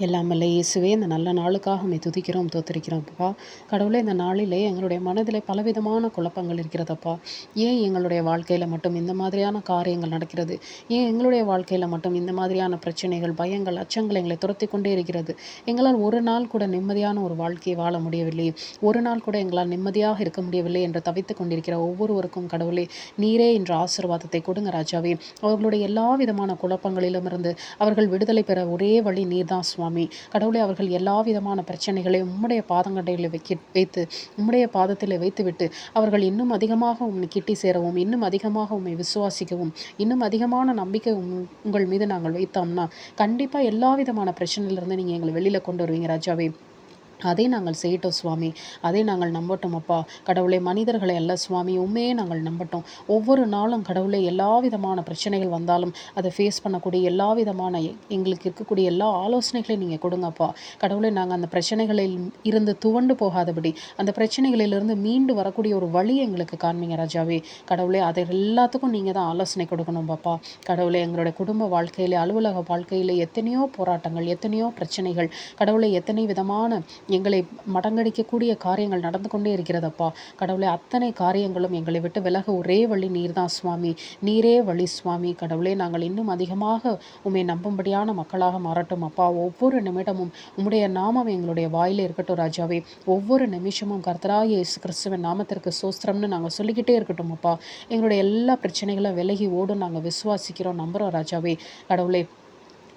எல்லாம் வல்ல இயேசுவே, இந்த நல்ல நாளுக்காக உம்மை துதிக்கிறோம், தோத்தரிக்கிறோம்ப்பா. கடவுளே, இந்த நாளிலே எங்களுடைய மனதிலே பலவிதமான குழப்பங்கள் இருக்கிறதப்பா. ஏன் எங்களுடைய வாழ்க்கையில் மட்டும் இந்த மாதிரியான காரியங்கள் நடக்கிறது? ஏன் எங்களுடைய வாழ்க்கையில் மட்டும் இந்த மாதிரியான பிரச்சனைகள், பயங்கள், அச்சங்கள் எங்களை துரத்தி கொண்டே இருக்கிறது? எங்களால் ஒரு நாள் கூட நிம்மதியான ஒரு வாழ்க்கையை வாழ முடியவில்லை, ஒரு நாள் கூட எங்களால் நிம்மதியாக இருக்க முடியவில்லை என்று தவித்து கொண்டிருக்கிற ஒவ்வொருவருக்கும் கடவுளே, நீரே இன்று ஆசீர்வாதத்தை கொடுங்க ராஜாவே. அவர்களுடைய எல்லா விதமான குழப்பங்களிலும் இருந்து அவர்கள் விடுதலை பெற ஒரே வழி நீர்தான் சுவாமி. கடவுளே, அவர்கள் எல்லா விதமான பிரச்சனைகளையும் உம்முடைய பாதங்கடையில் வைத்து உம்முடைய பாதத்தில் வைத்துவிட்டு அவர்கள் இன்னும் அதிகமாக உம்மை கிட்டி சேரவும், இன்னும் அதிகமாக உம்மை விசுவாசிக்கவும், இன்னும் அதிகமான நம்பிக்கை உங்கள் மீது நாங்கள் வைத்தோம்னா கண்டிப்பாக எல்லா விதமான பிரச்சனையிலிருந்து நீங்கள் எங்களை வெளியில் கொண்டு வருவீங்க ராஜாவே. அதை நாங்கள் செய்யட்டோம் சுவாமி, அதை நாங்கள் நம்பட்டோம் அப்பா. கடவுளை, மனிதர்களை அல்ல சுவாமி, உண்மையே நாங்கள் நம்பட்டோம். ஒவ்வொரு நாளும் கடவுளை, எல்லா விதமான பிரச்சனைகள் வந்தாலும் அதை ஃபேஸ் பண்ணக்கூடிய எல்லா விதமான எங்களுக்கு இருக்கக்கூடிய எல்லா ஆலோசனைகளையும் நீங்கள் கொடுங்கப்பா. கடவுளை, நாங்கள் அந்த பிரச்சனைகளில் இருந்து துவண்டு போகாதபடி, அந்த பிரச்சனைகளிலிருந்து மீண்டு வரக்கூடிய ஒரு வழி எங்களுக்கு காண்பீங்க ராஜாவே. கடவுளே, அதை எல்லாத்துக்கும் நீங்கள் தான் ஆலோசனை கொடுக்கணும் பாப்பா. கடவுளை, எங்களுடைய குடும்ப வாழ்க்கையிலே, அலுவலக வாழ்க்கையிலே எத்தனையோ போராட்டங்கள், எத்தனையோ பிரச்சனைகள், கடவுளை, எத்தனை விதமான எங்களை மடங்கடிக்கக்கூடிய காரியங்கள் நடந்து கொண்டே இருக்கிறதப்பா. கடவுளே, அத்தனை காரியங்களும் எங்களை விட்டு விலக ஒரே வழி நீர்தான் சுவாமி, நீரே வழி சுவாமி. கடவுளே, நாங்கள் இன்னும் அதிகமாக உம்மை நம்பும்படியான மக்களாக மாறட்டும் அப்பா. ஒவ்வொரு நிமிடமும் உம்முடைய நாமம் எங்களுடைய வாயிலே இருக்கட்டும் ராஜாவே. ஒவ்வொரு நிமிஷமும் கர்த்தராகிய இயேசு கிறிஸ்துவின் நாமத்திற்கு சோஸ்திரம்னு நாங்கள் சொல்லிக்கிட்டே இருக்கட்டும் அப்பா. எங்களுடைய எல்லா பிரச்சனைகளும் விலகி ஓடும் நாங்கள் விசுவாசிக்கிறோம், நம்புகிறோம் ராஜாவே. கடவுளே,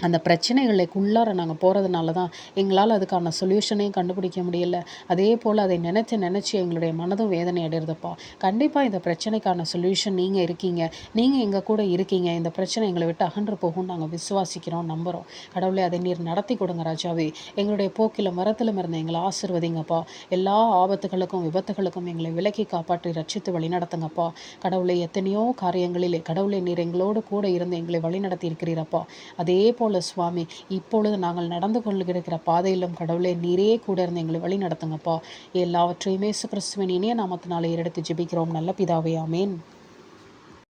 அந்த பிரச்சனைகளுக்குள்ளார நாங்கள் போகிறதுனால தான் எங்களால் அதுக்கான சொல்யூஷனையும் கண்டுபிடிக்க முடியல. அதே போல் அதை நினச்சி எங்களுடைய மனதும் வேதனை அடைகிறதுப்பா. கண்டிப்பாக இந்த பிரச்சனைக்கான சொல்யூஷன் நீங்கள் இருக்கீங்க, நீங்கள் எங்கள் கூட இருக்கீங்க. இந்த பிரச்சனை எங்களை விட்டு அகன்று போகும் நாங்கள் விசுவாசிக்கிறோம், நம்புகிறோம். கடவுளே, அதை நீர் நடத்தி கொடுங்க ராஜாவே. எங்களுடைய போக்கிலும் மரத்திலும் இருந்து எங்களை ஆசீர்வதிங்கப்பா. எல்லா ஆபத்துகளுக்கும் விபத்துகளுக்கும் எங்களை விலக்கி காப்பாற்றி ரட்சித்து வழிநடத்துங்கப்பா. கடவுளை, எத்தனையோ காரியங்களிலே கடவுளை, நீர் எங்களோடு கூட இருந்து எங்களை வழிநடத்தி இருக்கிறீரப்பா. அதே போல் சுவாமி, இப்பொழுது நாங்கள் நடந்து கொள்கிற பாதையிலும் கடவுளே, நீரே கூட இருந்து எங்களை வழி நடத்துங்கப்பா. எல்லாவற்றையுமே இயேசு கிறிஸ்துவின் இனிய நாமத்தினாலே எடுத்து ஜெபிக்கிறோம் நல்ல பிதாவே, ஆமேன்.